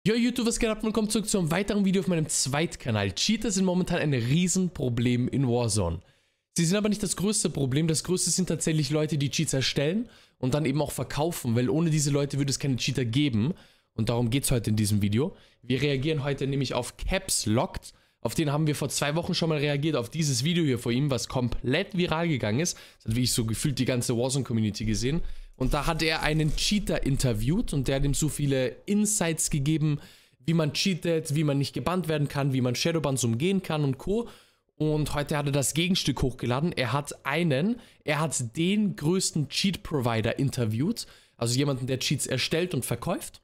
Yo YouTube, was geht ab? Willkommen zurück zu einem weiteren Video auf meinem Zweitkanal. Cheater sind momentan ein Riesenproblem in Warzone. Sie sind aber nicht das größte Problem. Das größte sind tatsächlich Leute, die Cheats erstellen und dann eben auch verkaufen, weil ohne diese Leute würde es keine Cheater geben. Und darum geht es heute in diesem Video. Wir reagieren heute nämlich auf Caps Locked. Auf den haben wir vor 2 Wochen schon mal reagiert, auf dieses Video hier vor ihm, was komplett viral gegangen ist. Das hat wirklich so gefühlt die ganze Warzone-Community gesehen. Und da hat er einen Cheater interviewt und der hat ihm so viele Insights gegeben, wie man cheatet, wie man nicht gebannt werden kann, wie man Shadowbans umgehen kann und Co. Und heute hat er das Gegenstück hochgeladen. Er hat den größten Cheat-Provider interviewt, also jemanden, der Cheats erstellt und verkauft.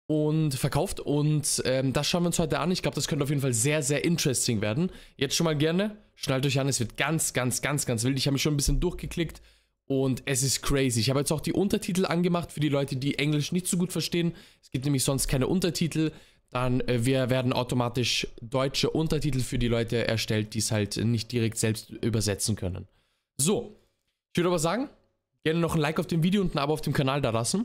Das schauen wir uns heute an. Ich glaube, das könnte auf jeden Fall sehr, sehr interesting werden. Jetzt schon mal gerne, schnallt euch an, es wird ganz wild. Ich habe mich schon ein bisschen durchgeklickt. Und es ist crazy. Ich habe jetzt auch die Untertitel angemacht für die Leute, die Englisch nicht so gut verstehen. Es gibt nämlich sonst keine Untertitel. Dann werden automatisch deutsche Untertitel für die Leute erstellt, die es halt nicht direkt selbst übersetzen können. So, ich würde aber sagen, gerne noch ein Like auf dem Video und ein Abo auf dem Kanal da lassen.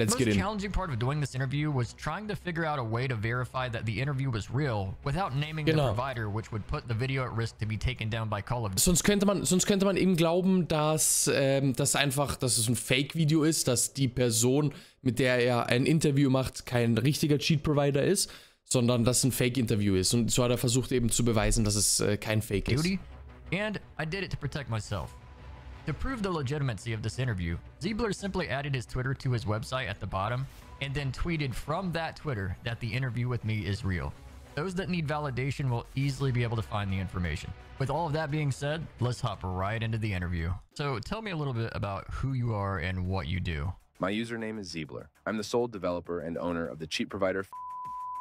Let's get in. The most challenging part of doing this interview was trying to figure out a way to verify that the interview was real without naming the provider, which would put the video at risk to be taken down by Call of Duty. Sonst könnte man eben glauben, dass es ein Fake-Video ist, dass die Person, mit der er ein Interview macht, kein richtiger Cheat-Provider ist, sondern dass es ein Fake-Interview ist. Und so hat er versucht eben zu beweisen, dass es kein Fake ist. And I did it to protect myself. To prove the legitimacy of this interview, Ziebler simply added his Twitter to his website at the bottom and then tweeted from that Twitter that the interview with me is real. Those that need validation will easily be able to find the information. With all of that being said, let's hop right into the interview. So tell me a little bit about who you are and what you do. My username is Ziebler. I'm the sole developer and owner of the cheat provider.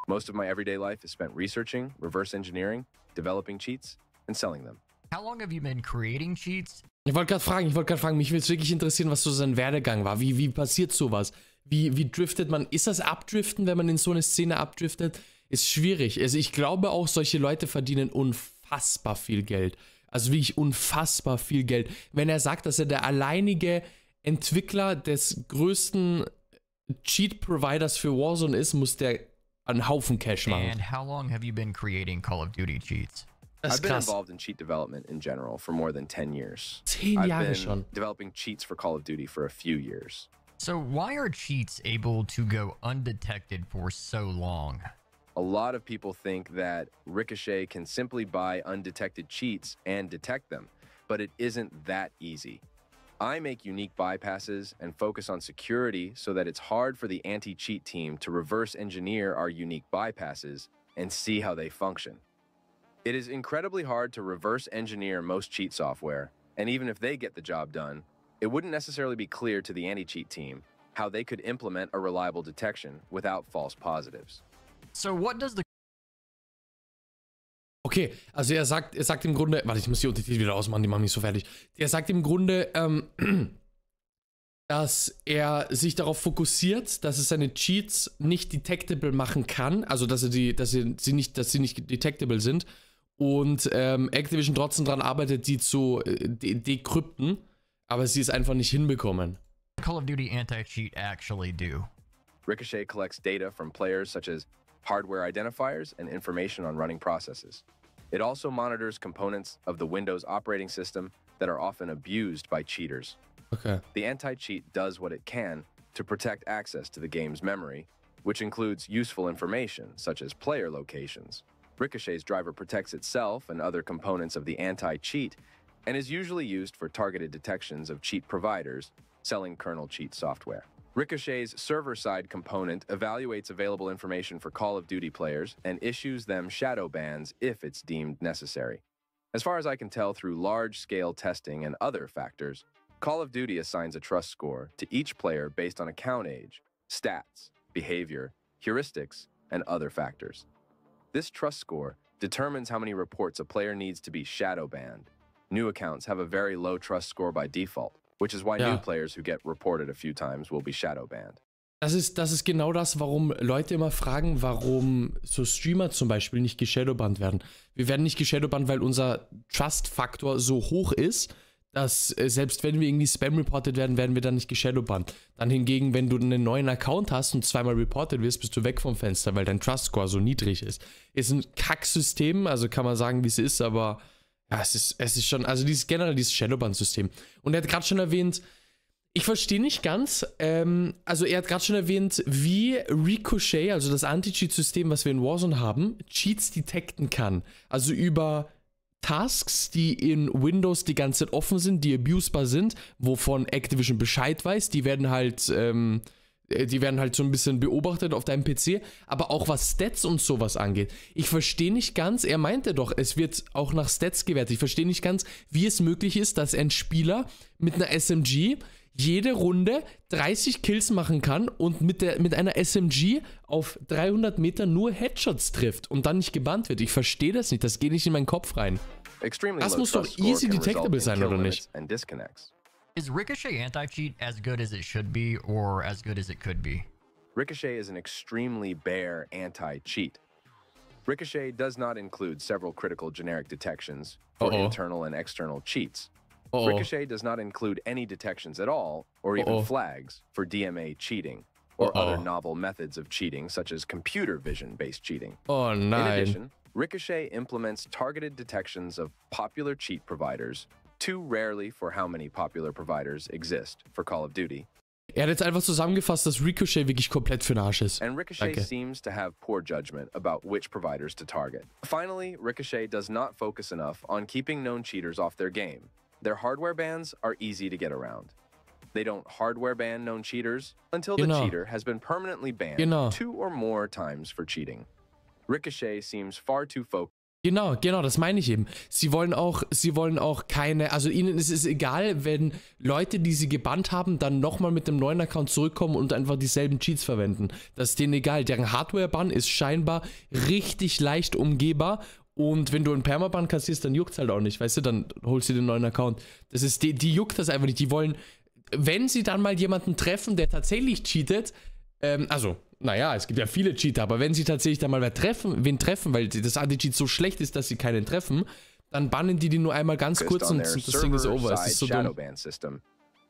Most of my everyday life is spent researching, reverse engineering, developing cheats, and selling them. How long have you been creating cheats? Ich wollte gerade fragen, mich würde es wirklich interessieren, was so sein Werdegang war. Wie passiert sowas? Wie driftet man? Ist das Abdriften, wenn man in so eine Szene abdriftet? Ist schwierig. Also ich glaube auch, solche Leute verdienen unfassbar viel Geld. Also wirklich unfassbar viel Geld. Wenn er sagt, dass er der alleinige Entwickler des größten Cheat-Providers für Warzone ist, muss der einen Haufen Cash machen. And how long have you been creating Call of Duty cheats? I've been involved in cheat development in general for more than 10 years. 10 Jahre I've schon. been developing cheats for Call of Duty for a few years. So why are cheats able to go undetected for so long? A lot of people think that Ricochet can simply buy undetected cheats and detect them, but it isn't that easy. I make unique bypasses and focus on security so that it's hard for the anti-cheat team to reverse engineer our unique bypasses and see how they function. It is incredibly hard to reverse engineer most cheat software, and even if they get the job done, it wouldn't necessarily be clear to the anti-cheat team how they could implement a reliable detection without false positives. So what does the Okay, also er sagt im Grunde, warte, ich muss die Untertitel wieder ausmachen, die machen mich so fertig. Er sagt im Grunde, dass er sich darauf fokussiert, dass es seine Cheats nicht detectable machen kann, also dass sie nicht detectable sind. Und Activision trotzdem daran arbeitet, die zu dekrypten, aber sie es einfach nicht hinbekommen. Call of Duty anti-cheat actually do? Ricochet collects data from players such as hardware identifiers and information on running processes. It also monitors components of the Windows operating system that are often abused by cheaters. Okay. The anti-cheat does what it can to protect access to the game's memory, which includes useful information such as player locations. Ricochet's driver protects itself and other components of the anti-cheat and is usually used for targeted detections of cheat providers selling kernel cheat software. Ricochet's server-side component evaluates available information for Call of Duty players and issues them shadow bans if it's deemed necessary. As far as I can tell through large-scale testing and other factors, Call of Duty assigns a trust score to each player based on account age, stats, behavior, heuristics, and other factors. This trust score determines how many reports a player needs to be shadow banned. New accounts have a very low trust score by default, which is why new players who get reported a few times will be shadow banned. Das ist genau das, warum Leute immer fragen, warum so Streamer zum Beispiel nicht geshadowbannt werden. Wir werden nicht geshadowbannt, weil unser Trust-Faktor so hoch ist, dass selbst wenn wir irgendwie Spam reported werden, werden wir dann nicht geshadowbannt. Dann hingegen, wenn du einen neuen Account hast und zweimal reported wirst, bist du weg vom Fenster, weil dein Trust-Score so niedrig ist. Ist ein Kacksystem, also kann man sagen, wie es ist, aber ja, es ist schon, also generell dieses Shadowban-System. Und er hat gerade schon erwähnt, ich verstehe nicht ganz, also er hat gerade schon erwähnt, wie Ricochet, also das Anti-Cheat-System, was wir in Warzone haben, Cheats detekten kann. Also über Tasks, die in Windows die ganze Zeit offen sind, die abusbar sind, wovon Activision Bescheid weiß, die werden halt so ein bisschen beobachtet auf deinem PC, aber auch was Stats und sowas angeht. Ich verstehe nicht ganz, er meinte doch, es wird auch nach Stats gewertet. Ich verstehe nicht ganz, wie es möglich ist, dass ein Spieler mit einer SMG jede Runde 30 Kills machen kann und mit einer SMG auf 300 Meter nur Headshots trifft und dann nicht gebannt wird. Ich verstehe das nicht, das geht nicht in meinen Kopf rein. Das muss doch easy detectable sein, oder nicht? Is Ricochet anti-cheat as good as it should be or as good as it could be? Ricochet is an extremely bare anti-cheat. Ricochet does not include several critical generic detections for internal and external cheats. Ricochet does not include any detections at all, or even flags for DMA cheating, or other novel methods of cheating, such as computer vision-based cheating. In addition, Ricochet implements targeted detections of popular cheat providers, too rarely for how many popular providers exist for Call of Duty. Er hat jetzt einfach zusammengefasst, dass Ricochet wirklich komplett für den Arsch ist. And Ricochet seems to have poor judgment about which providers to target. Finally, Ricochet does not focus enough on keeping known cheaters off their game. Their hardware bans are easy to get around. They don't hardware ban known cheaters until the cheater has been permanently banned 2 or more times for cheating. Ricochet seems far too focused. Genau, das meine ich eben. Sie wollen auch keine, also ihnen ist es egal, wenn Leute, die sie gebannt haben, dann nochmal mit dem neuen Account zurückkommen und einfach dieselben Cheats verwenden. Das ist denen egal. Deren Hardware-Ban ist scheinbar richtig leicht umgehbar. Und wenn du einen Permaban kassierst, dann juckt's halt auch nicht, weißt du, dann holst du den neuen Account. Das ist, die juckt das einfach nicht. Die wollen, wenn sie dann mal jemanden treffen, der tatsächlich cheatet, naja, es gibt ja viele Cheater, aber wenn sie tatsächlich dann mal wen treffen, weil das Anti-Cheat so schlecht ist, dass sie keinen treffen, dann bannen die nur einmal ganz kurz und das Ding ist over. Es ist so dumm.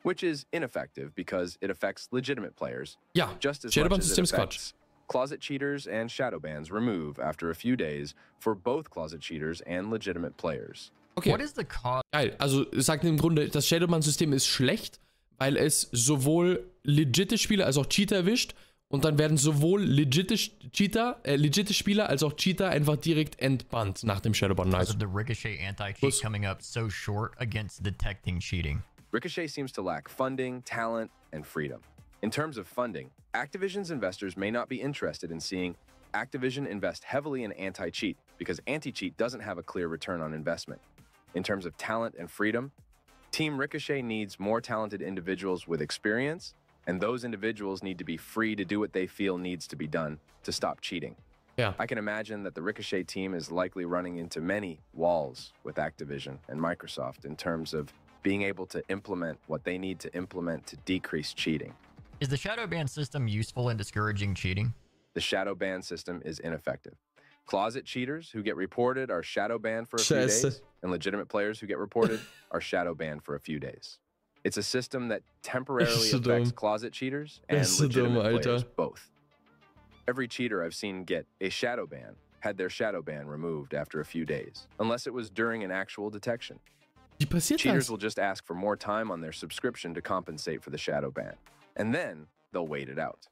Which is ineffective because it affects legitimate players. Ja, Shadowban-System ist Quatsch. Closet cheaters and shadow bans remove after a few days for both closet cheaters and legitimate players. Okay. What is the cause? Geil, also sagt im Grunde, das Shadowban-System ist schlecht, weil es sowohl legitime Spieler als auch Cheater erwischt und dann werden sowohl legitime Spieler als auch Cheater einfach direkt entbannt nach dem Shadowban. Nice. Of the Ricochet anti-cheat coming up so short against detecting cheating. Ricochet seems to lack funding, talent, and freedom. In terms of funding, Activision's investors may not be interested in seeing Activision invest heavily in anti-cheat because anti-cheat doesn't have a clear return on investment. In terms of talent and freedom, Team Ricochet needs more talented individuals with experience, and those individuals need to be free to do what they feel needs to be done to stop cheating. Yeah. I can imagine that the Ricochet team is likely running into many walls with Activision and Microsoft in terms of being able to implement what they need to implement to decrease cheating. Is the shadow ban system useful in discouraging cheating? The shadow ban system is ineffective. Closet cheaters who get reported are shadow banned for a few days, and legitimate players who get reported are shadow banned for a few days. It's a system that temporarily affects closet cheaters and legitimate players both. Every cheater I've seen get a shadow ban had their shadow ban removed after a few days, unless it was during an actual detection. Cheaters will just ask for more time on their subscription to compensate for the shadow ban. And then they'll wait it out.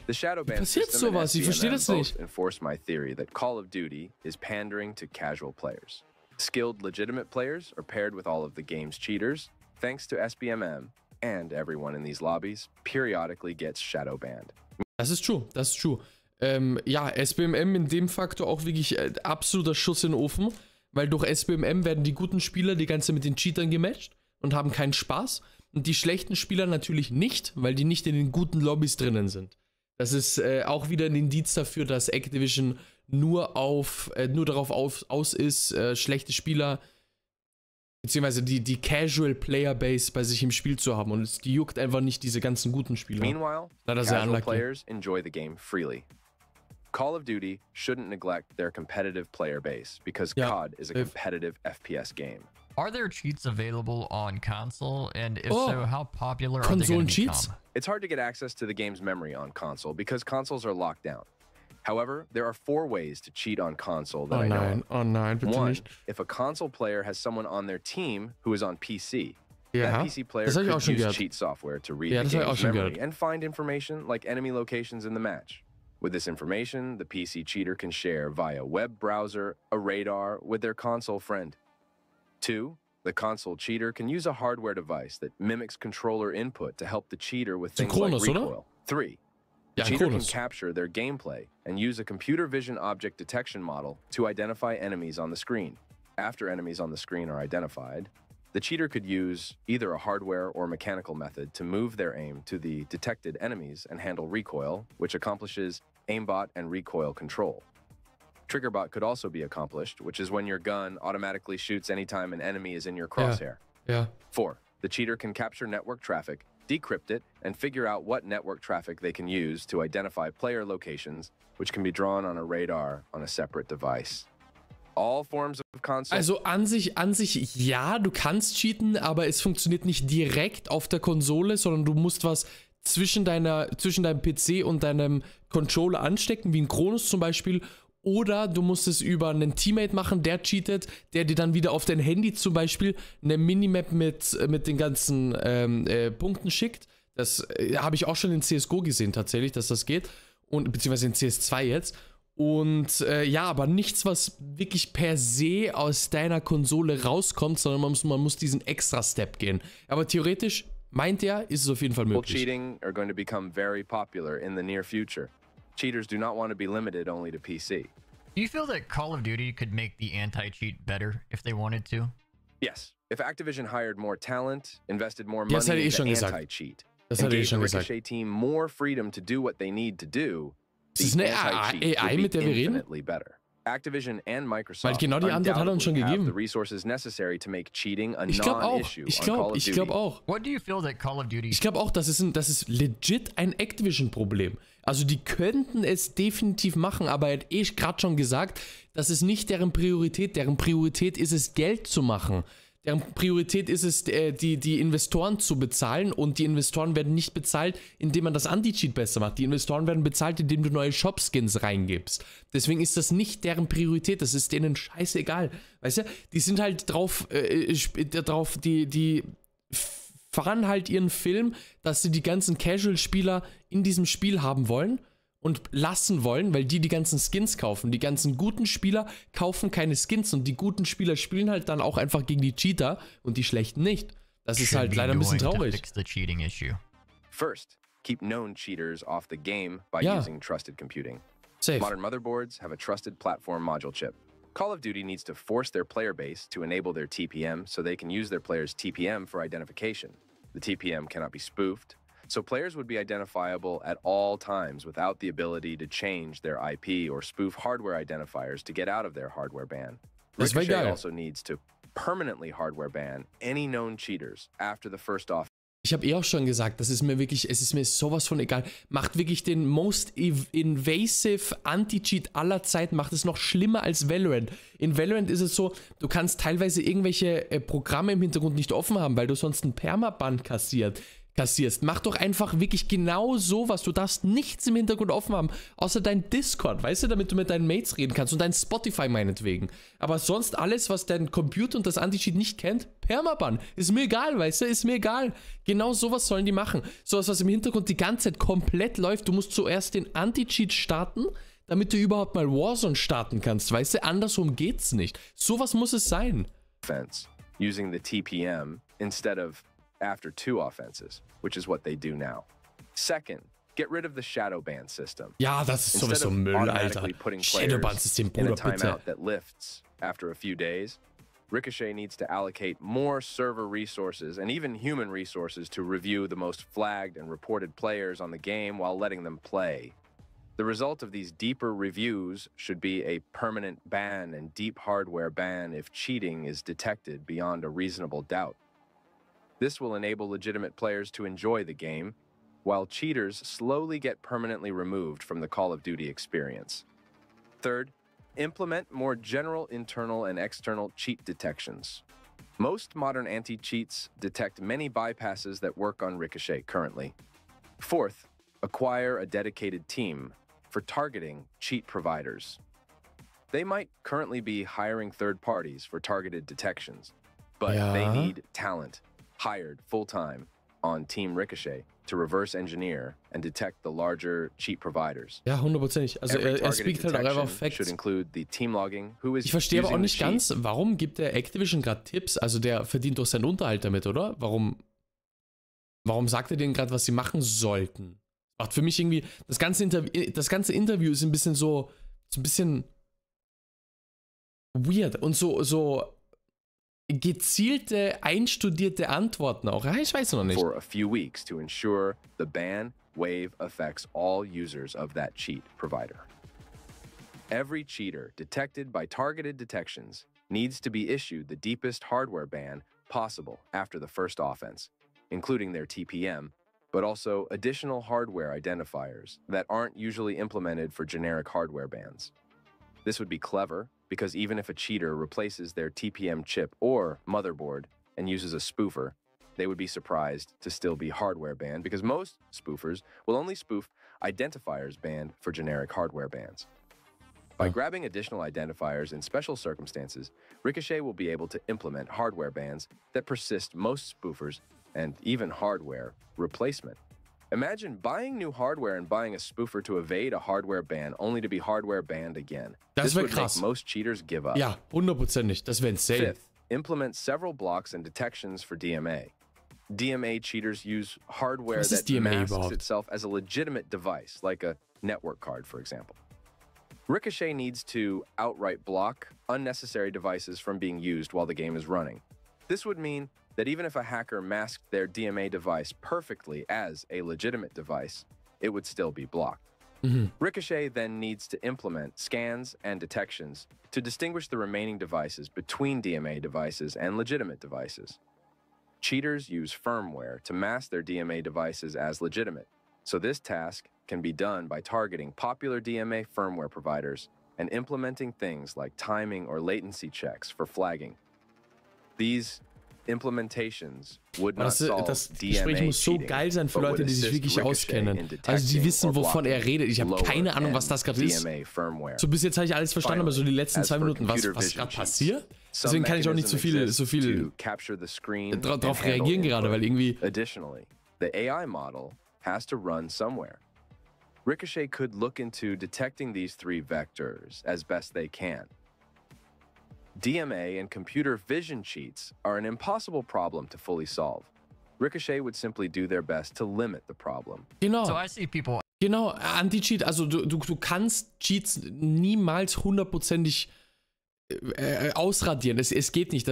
The shadow ban system and SBMM both enforce my theory that Call of Duty is pandering to casual players. Skilled, legitimate players are paired with all of the game's cheaters, thanks to SBMM, and everyone in these lobbies periodically gets shadow banned. Das ist true. Ja, SBMM in dem Faktor auch wirklich absoluter Schuss in den Ofen, weil durch SBMM werden die guten Spieler die ganze mit den Cheatern gematcht und haben keinen Spaß. Und die schlechten Spieler natürlich nicht, weil die nicht in den guten Lobbys drinnen sind. Das ist auch wieder ein Indiz dafür, dass Activision nur darauf aus ist, schlechte Spieler, beziehungsweise die Casual Player Base bei sich im Spiel zu haben. Und die juckt einfach nicht diese ganzen guten Spieler. Meanwhile, casual players enjoy the game freely. Call of Duty shouldn't neglect their competitive player base because COD is a competitive FPS game. Are there cheats available on console? And if so, how popular are they Console going to cheats? become? It's hard to get access to the game's memory on console because consoles are locked down. However, there are 4 ways to cheat on console that I know of. Oh nein, bitte One, nicht. if a console player has someone on their team who is on PC, Ja, that PC player das hab ich auch could schon use gehört. cheat software to read Ja, the das hab ich auch game's schon memory gehört. and find information like enemy locations in the match. With this information, the PC cheater can share via web browser, a radar, with their console friend. 2, the console cheater can use a hardware device that mimics controller input to help the cheater with things like Synchronous, oder? recoil. 3, the Ja, cheater can Synchronous. capture their gameplay and use a computer vision object detection model to identify enemies on the screen. After enemies on the screen are identified, the cheater could use either a hardware or mechanical method to move their aim to the detected enemies and handle recoil, which accomplishes aimbot and recoil control. Triggerbot could also be accomplished, which is when your gun automatically shoots anytime an enemy is in your crosshair. Ja. 4, the cheater can capture network traffic, decrypt it, and figure out what network traffic they can use to identify player locations, which can be drawn on a radar on a separate device. All forms of console. Also an sich, ja, du kannst cheaten, aber es funktioniert nicht direkt auf der Konsole, sondern du musst was zwischen deinem PC und deinem Controller anstecken, wie ein Kronos zum Beispiel. Oder du musst es über einen Teammate machen, der cheatet, der dir dann wieder auf dein Handy zum Beispiel eine Minimap mit den ganzen Punkten schickt. Das habe ich auch schon in CSGO gesehen tatsächlich, dass das geht. Und beziehungsweise in CS2 jetzt. Und ja, aber nichts, was wirklich per se aus deiner Konsole rauskommt, sondern man muss diesen extra Step gehen. Aber theoretisch, meint er, ist es auf jeden Fall möglich. Cheating are going to become very popular in the near future. Cheaters do not want to be limited only to PC. Do you feel that Call of Duty could make the anti-cheat better if they wanted to? Yes. If Activision hired more talent, invested more Ja, das money hatte ich into schon gesagt. anti-cheat, Das and hatte ich gave the schon gesagt. Ricochet team more freedom to do what they need to do, Das ist the eine anti-cheat AI, would mit be der wir reden? infinitely better. Activision and Weil Microsoft genau die Antwort hat er uns schon undoubtedly have gegeben. the resources necessary to make cheating a Ich glaube auch. non-issue Ich on Call of glaube Duty. auch. What do you feel that Call of Duty... Ich glaube auch, das ist legit ein Activision-Problem. Also die könnten es definitiv machen, aber er hat gerade schon gesagt, das ist nicht deren Priorität. Deren Priorität ist es, Geld zu machen. Deren Priorität ist es, die Investoren zu bezahlen, und die Investoren werden nicht bezahlt, indem man das Anti-Cheat besser macht. Die Investoren werden bezahlt, indem du neue Shop-Skins reingibst. Deswegen ist das nicht deren Priorität, das ist denen scheißegal. Weißt du, die sind halt drauf, die fahren halt ihren Film, dass sie die ganzen Casual-Spieler in diesem Spiel haben wollen und lassen wollen, weil die ganzen Skins kaufen. Die ganzen guten Spieler kaufen keine Skins, und die guten Spieler spielen halt dann auch einfach gegen die Cheater und die schlechten nicht. Das ist halt leider ein bisschen traurig. First, keep known cheaters off the game by using trusted computing. Safe. Modern motherboards have a trusted platform module chip. Call of Duty needs to force their player base to enable their TPM so they can use their player's TPM for identification. The TPM cannot be spoofed, so players would be identifiable at all times without the ability to change their IP or spoof hardware identifiers to get out of their hardware ban. Ricochet also needs to permanently hardware ban any known cheaters after the first off. Ich habe auch schon gesagt, es ist mir sowas von egal. Macht wirklich den most invasive Anti-Cheat aller Zeiten, macht es noch schlimmer als Valorant. In Valorant ist es so, du kannst teilweise irgendwelche Programme im Hintergrund nicht offen haben, weil du sonst einen Permaban kassierst. Mach doch einfach wirklich genau sowas. Du darfst nichts im Hintergrund offen haben, außer dein Discord, weißt du, damit du mit deinen Mates reden kannst, und dein Spotify meinetwegen. Aber sonst alles, was dein Computer und das Anti-Cheat nicht kennt, Permaban. Ist mir egal, weißt du, ist mir egal. Genau sowas sollen die machen. Sowas, was im Hintergrund die ganze Zeit komplett läuft. Du musst zuerst den Anti-Cheat starten, damit du überhaupt mal Warzone starten kannst, weißt du. Andersrum geht's nicht. Sowas muss es sein. Using the TPM instead of after 2 offenses, which is what they do now. Second, get rid of the shadow ban system. Ja, das ist sowieso Müll, Alter. Shadowban-System, Bruder, bitte. That lifts after a few days. Ricochet needs to allocate more server resources and even human resources to review the most flagged and reported players on the game while letting them play. The result of these deeper reviews should be a permanent ban and deep hardware ban if cheating is detected beyond a reasonable doubt. This will enable legitimate players to enjoy the game, while cheaters slowly get permanently removed from the Call of Duty experience. Third, implement more general internal and external cheat detections. Most modern anti-cheats detect many bypasses that work on Ricochet currently. Fourth, acquire a dedicated team for targeting cheat providers. They might currently be hiring third parties for targeted detections, but they need talent hired full-time on Team Ricochet to reverse engineer and detect the larger cheat providers. Ja, 100%. Also speakt halt auch einfach Facts. Should include the team logging, who is Ich verstehe aber auch nicht using the cheat. ganz, warum gibt der Activision gerade Tipps? Also der verdient doch seinen Unterhalt damit, oder? Warum sagt er denen gerade, was sie machen sollten? Macht für mich irgendwie, das ganze Interview ist ein bisschen so ein bisschen weird und so gezielte, einstudierte Antworten auch. Ja, ich weiß noch nicht. For a few weeks to ensure the ban wave affects all users of that cheat provider. Every cheater detected by targeted detections needs to be issued the deepest hardware ban possible after the first offense, including their TPM, but also additional hardware identifiers that aren't usually implemented for generic hardware bans. This would be clever, because even if a cheater replaces their TPM chip or motherboard and uses a spoofer, they would be surprised to still be hardware banned, because most spoofers will only spoof identifiers banned for generic hardware bans. By grabbing additional identifiers in special circumstances, Ricochet will be able to implement hardware bans that persist most spoofers and even hardware replacement. Imagine buying new hardware and buying a spoofer to evade a hardware ban only to be hardware banned again. Das wäre This would krass. make most cheaters give up. Ja, 100%. Das wäre insane. Fifth, implement several blocks and detections for DMA. DMA cheaters use hardware Was ist that DMA masks überhaupt? itself as a legitimate device, like a network card, for example. Ricochet needs to outright block unnecessary devices from being used while the game is running. This would mean that even if a hacker masked their DMA device perfectly as a legitimate device, it would still be blocked. Ricochet then needs to implement scans and detections to distinguish the remaining devices between DMA devices and legitimate devices. Cheaters use firmware to mask their DMA devices as legitimate, so this task can be done by targeting popular DMA firmware providers and implementing things like timing or latency checks for flagging. These implementations would not solve Das Gespräch DMA muss so cheating, geil sein für but Leute, would die sich assist wirklich Ricochet auskennen. in Also die detecting wissen, or wovon er blocking redet. Ich habe keine Ahnung, was das gerade ist. DMA firmware. So bis jetzt habe ich alles verstanden, aber so die letzten As 2 for Minuten, was computer gerade vision passiert? cheats, Deswegen kann ich auch nicht so viel to capture the screen drauf and handle reagieren gerade, input. weil irgendwie Additionally, the AI model has to run somewhere. Ricochet could look into detecting these 3 vectors as best they can. DMA and computer vision cheats are an impossible problem to fully solve. Ricochet would simply do their best to limit the problem. genau. So I see people Genau, Anti-Cheat, also du kannst Cheats niemals hundertprozentig ausradieren. Es geht nicht.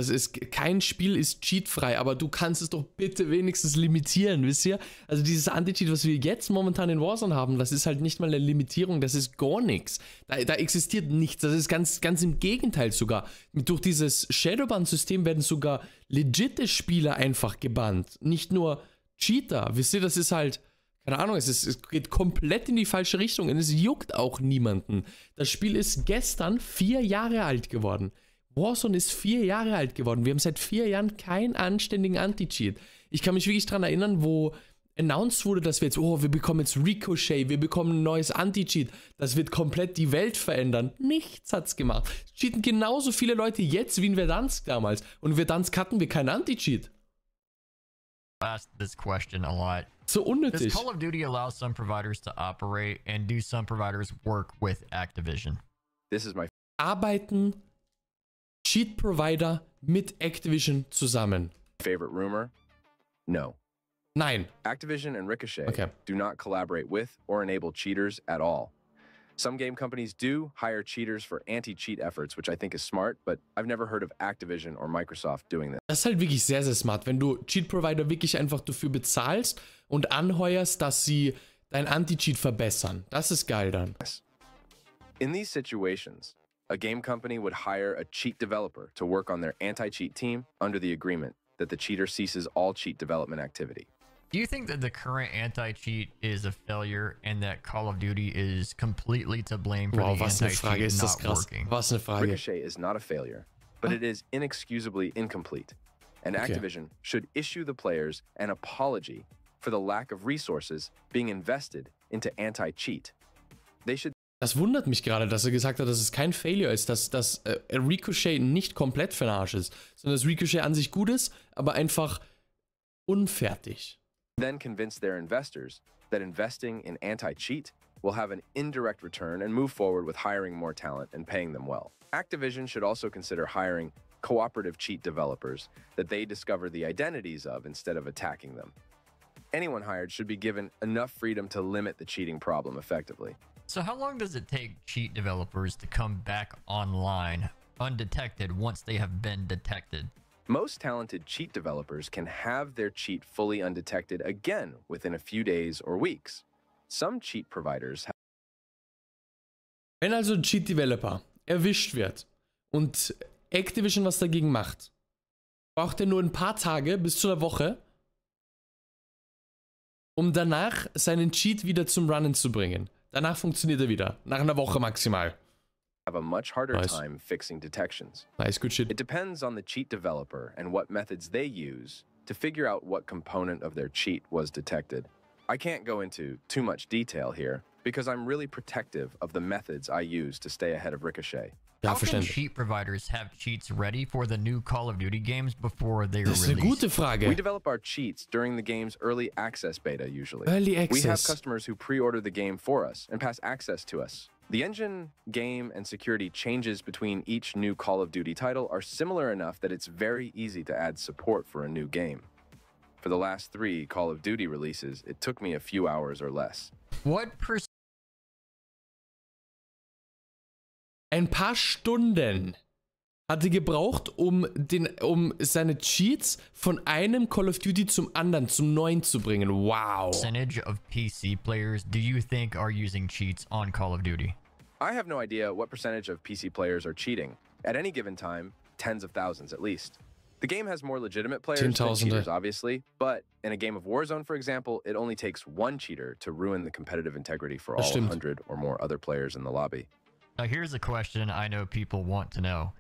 Kein Spiel ist cheatfrei, aber du kannst es doch bitte wenigstens limitieren, wisst ihr? Also dieses Anti-Cheat, was wir jetzt momentan in Warzone haben, das ist halt nicht mal eine Limitierung, das ist gar nichts. Da existiert nichts, das ist ganz im Gegenteil sogar. Durch dieses Shadowban-System werden sogar legitime Spieler einfach gebannt, nicht nur Cheater. Wisst ihr, das ist halt... Keine Ahnung, es geht komplett in die falsche Richtung und es juckt auch niemanden. Das Spiel ist gestern 4 Jahre alt geworden. Warzone ist 4 Jahre alt geworden. Wir haben seit 4 Jahren keinen anständigen Anti-Cheat. Ich kann mich wirklich daran erinnern, wo announced wurde, dass wir jetzt, wir bekommen jetzt Ricochet, wir bekommen ein neues Anti-Cheat. Das wird komplett die Welt verändern. Nichts hat's gemacht. Es cheaten genauso viele Leute jetzt wie in Verdansk damals. Und in Verdansk hatten wir keinen Anti-Cheat. ask this question a lot. So unnötig. Does Call of Duty allow some providers to operate, and do some providers work with Activision? This is my Arbeiten Cheat-Provider mit Activision zusammen? favorite rumor. No. Nein. Activision and Ricochet Okay. do not collaborate with or enable cheaters at all. Some game companies do hire cheaters for anti-cheat efforts, which I think is smart, but I've never heard of Activision or Microsoft doing this. Das ist halt wirklich sehr, sehr smart, wenn du Cheat-Provider wirklich einfach dafür bezahlst und anheuerst, dass sie dein Anti-Cheat verbessern. Das ist geil dann. In these situations, a game company would hire a cheat developer to work on their anti-cheat team under the agreement that the cheater ceases all cheat development activity. Do you think that the current anti-cheat is a failure and that Call of Duty is completely to blame for Wow, the was eine Frage, anti-cheat ist das not krass. working? Was eine Frage. Ricochet is not a failure, but it is inexcusably incomplete. and Activision should issue the players an apology for the lack of resources being invested into anti-cheat. They should. Das wundert mich gerade, dass er gesagt hat, dass es kein Failure ist, dass Ricochet nicht komplett für den Arsch ist, sondern dass Ricochet an sich gut ist, aber einfach unfertig. Then convince their investors that investing in anti-cheat will have an indirect return and move forward with hiring more talent and paying them well. Activision should also consider hiring cooperative cheat developers that they discover the identities of instead of attacking them. Anyone hired should be given enough freedom to limit the cheating problem effectively. So how long does it take cheat developers to come back online undetected once they have been detected? Most talented cheat developers can have their cheat fully undetected again within a few days or weeks. Some cheat providers have. Wenn also ein Cheat-Developer erwischt wird und Activision was dagegen macht, braucht er nur ein paar Tage bis zu einer Woche, um danach seinen Cheat wieder zum Runnen zu bringen. Danach funktioniert er wieder. Nach einer Woche maximal. Have a much harder time fixing detections. Nice, good shit. It depends on the cheat developer and what methods they use to figure out what component of their cheat was detected. I can't go into too much detail here because I'm really protective of the methods I use to stay ahead of Ricochet. How can cheat providers have cheats ready for the new Call of Duty games before they are released? Das ist eine gute Frage. We develop our cheats during the game's early access beta usually. Early access. We have customers who pre-order the game for us and pass access to us. The engine, game, and security changes between each new Call of Duty title are similar enough that it's very easy to add support for a new game. For the last 3 Call of Duty releases, it took me a few hours or less. What percent? Ein paar Stunden hat er gebraucht, um seine Cheats von einem Call of Duty zum anderen, zum neuen zu bringen. Wow. Percentage of PC players do you think are using cheats on Call of Duty? I have no idea what percentage of PC players are cheating. At any given time, tens of thousands at least. The game has more legitimate players than cheaters, obviously, but in a game of Warzone, for example, it only takes one cheater to ruin the competitive integrity for all 100 or more other players in the lobby. Now here's a question I know people want to know.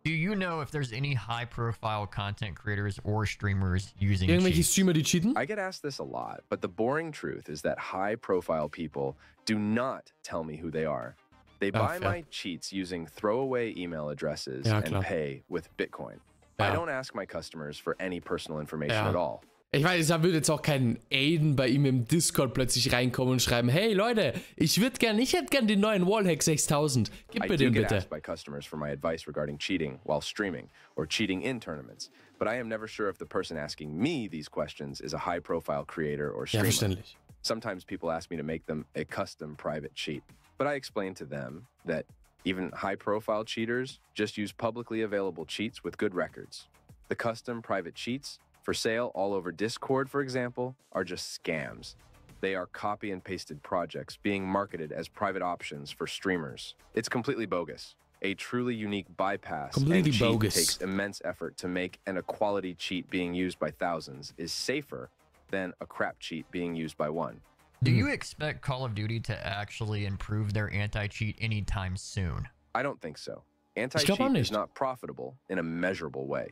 Do you know if there's any high-profile content creators or streamers using Irgendwelche cheats? Streamer, die cheaten? I get asked this a lot, but the boring truth is that high-profile people do not tell me who they are. They buy my cheats using throwaway email addresses and pay with Bitcoin. I don't ask my customers for any personal information at all. Ich weiß, da würde jetzt auch kein Aiden bei ihm im Discord plötzlich reinkommen und schreiben, hey Leute, ich hätte gern den neuen Wallhack 6000. Gib mir den bitte. I do get asked by customers for my advice regarding cheating while streaming or cheating in tournaments, but I am never sure if the person asking me these questions is a high-profile creator or streamer. Ja, verständlich. Sometimes people ask me to make them a custom private cheat, but I explain to them that even high-profile cheaters just use publicly available cheats with good records. The custom private cheats for sale all over Discord, for example, are just scams. They are copy and pasted projects being marketed as private options for streamers. It's completely bogus. A truly unique bypass and cheat takes immense effort to make, and a quality cheat being used by thousands is safer than a crap cheat being used by one. Do you expect Call of Duty to actually improve their anti-cheat anytime soon? I don't think so. Anti-cheat is not profitable in a measurable way.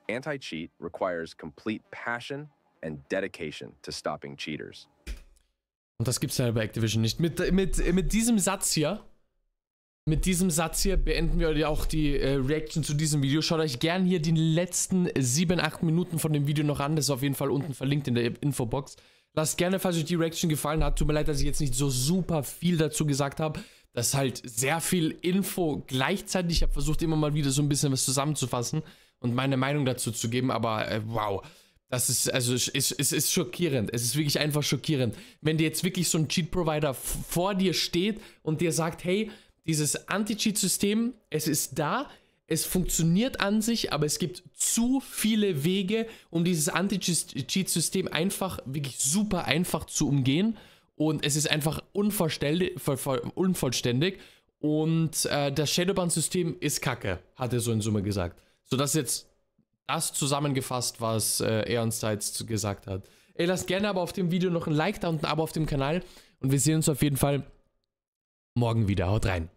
Anti-cheat requires complete passion and dedication to stopping cheaters. Und das gibt's ja bei Activision nicht. Mit diesem Satz hier beenden wir ja auch die Reaction zu diesem Video. Schaut euch gern hier die letzten 7-8 Minuten von dem Video noch an. Das ist auf jeden Fall unten verlinkt in der Infobox. Lasst gerne, falls euch die Reaction gefallen hat. Tut mir leid, dass ich jetzt nicht so super viel dazu gesagt habe. Das ist halt sehr viel Info gleichzeitig. Ich habe versucht, immer mal wieder so ein bisschen was zusammenzufassen und meine Meinung dazu zu geben, aber wow, das ist, also es ist schockierend, es ist wirklich einfach schockierend, wenn dir jetzt wirklich so ein Cheat-Provider vor dir steht und dir sagt, hey, dieses Anti-Cheat-System, es ist da, es funktioniert an sich, aber es gibt zu viele Wege, um dieses Anti-Cheat-System einfach, wirklich super einfach zu umgehen und es ist einfach unvollständig und das Shadowban-System ist kacke, hat er so in Summe gesagt. So, das ist jetzt das zusammengefasst, was er uns da jetzt gesagt hat. Ey, lasst gerne aber auf dem Video noch ein Like da und ein Abo auf dem Kanal. Und wir sehen uns auf jeden Fall morgen wieder. Haut rein.